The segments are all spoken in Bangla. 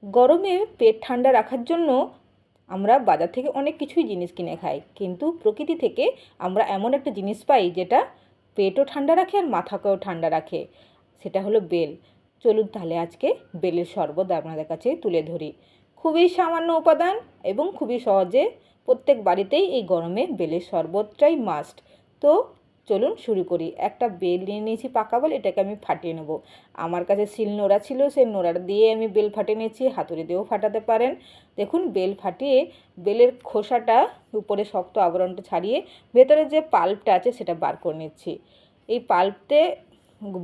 গরমে পেট ঠান্ডা রাখার জন্য আমরা বাজার থেকে অনেক কিছুই জিনিস কিনে খাই, কিন্তু প্রকৃতি থেকে আমরা এমন একটা জিনিস পাই যেটা পেটও ঠান্ডা রাখে আর মাথাকেও ঠান্ডা রাখে, সেটা হলো বেল। চলুন তাহলে আজকে বেলের শরবত আপনাদের কাছে তুলে ধরি। খুবই সামান্য উপাদান এবং খুবই সহজে প্রত্যেক বাড়িতেই এই গরমে বেলের শরবতটাই মাস্ট। তো চলুন শুরু করি। একটা বেল নিয়ে নিয়েছি পাকা বেল, এটাকে আমি ফাটিয়ে নেব। আমার কাছে শিল নোড়া ছিল, সেই নোড়াটা দিয়ে আমি বেল ফাটিয়ে নিয়েছি, হাতুড়ি দিয়েও ফাটাতে পারেন। দেখুন বেল ফাটিয়ে বেলের খোসাটা উপরে শক্ত আবরণটা ছাড়িয়ে ভেতরে যে পাল্পটা আছে সেটা বার করে নিচ্ছি। এই পাল্পতে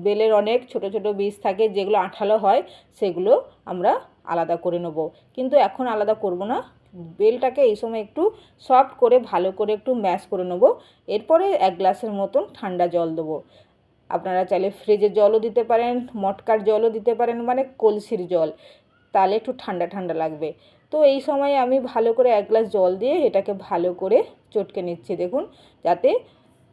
বেলের অনেক ছোট ছোট বীজ থাকে, যেগুলো আঠালো হয়, সেগুলো আমরা আলাদা করে নেব। কিন্তু এখন আলাদা করব না, বেলটাকে এই সময় একটু সফট করে ভালো করে একটু ম্যাশ করে নেব। এরপরে 1 গ্লাসের মতন ঠান্ডা জল দেবো। আপনারা চাইলে ফ্রিজের জলও দিতে পারেন, মটকার জলও দিতে পারেন, মানে কলসির জল, তাহলে একটু ঠান্ডা ঠান্ডা লাগবে। তো এই সময় আমি ভালো করে 1 গ্লাস জল দিয়ে এটাকে ভালো করে চটকে নিচ্ছি। দেখুন যাতে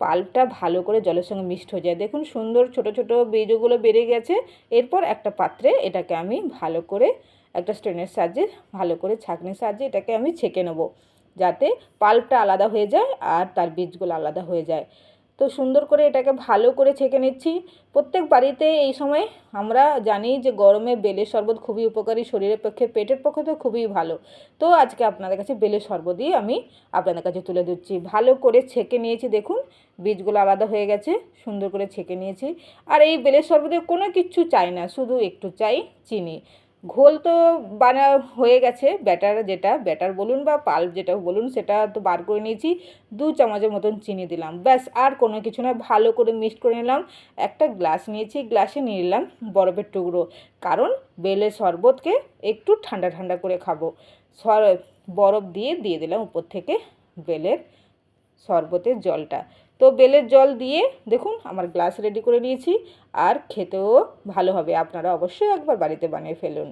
পাল্পটা ভালো করে জলের সঙ্গে মিক্সড হয়ে যায়। দেখুন সুন্দর ছোট ছোট বীজগুলো বেরিয়ে গেছে। এরপর একটা পাত্রে এটাকে আমি ভালো করে একটা স্ট্রেনের সাহায্যে ভালো করে ছাঁকনির সাহায্যে এটাকে আমি ছেঁকে নেব, যাতে পাল্পটা আলাদা হয়ে যায় আর তার বীজগুলো আলাদা হয়ে যায়। তো সুন্দর করে এটাকে ভালো করে ছেঁকে নিচ্ছি। প্রত্যেক বাড়িতে এই সময় আমরা জানি যে গরমে বেলের শরবত খুবই উপকারী, শরীরের পক্ষে পেটের পক্ষে তো খুবই ভালো। তো আজকে আপনাদের কাছে বেলের শরবতই আমি আপনাদের কাছে তুলে দিচ্ছি। ভালো করে ছেঁকে নিয়েছি, দেখুন বীজগুলো আলাদা হয়ে গেছে, সুন্দর করে ছেঁকে নিয়েছি। আর এই বেলের শরবতে কোনো কিচ্ছু চাই না, শুধু একটু চাই চিনি। ঘোল তো বানা হয়ে গেছে, ব্যাটার বলুন বা পাল্প যেটা বলুন সেটা তো বার করে নিয়েছি। 2 চামচের মতন চিনি দিলাম, ব্যাস আর কোনো কিছু না। ভালো করে মিক্সড করে নিলাম। একটা গ্লাস নিয়েছি, গ্লাসে নিয়ে নিলাম বরফের টুকরো, কারণ বেলের শরবতকে একটু ঠান্ডা ঠান্ডা করে খাবো। বরফ দিয়ে দিলাম উপর থেকে বেলের শরবতের জলটা। তো বেলের জল দিয়ে দেখুন আমার গ্লাস রেডি করে নিয়েছি, আর খেতেও ভালো হবে। আপনারা অবশ্যই একবার বাড়িতে বানিয়ে ফেলুন।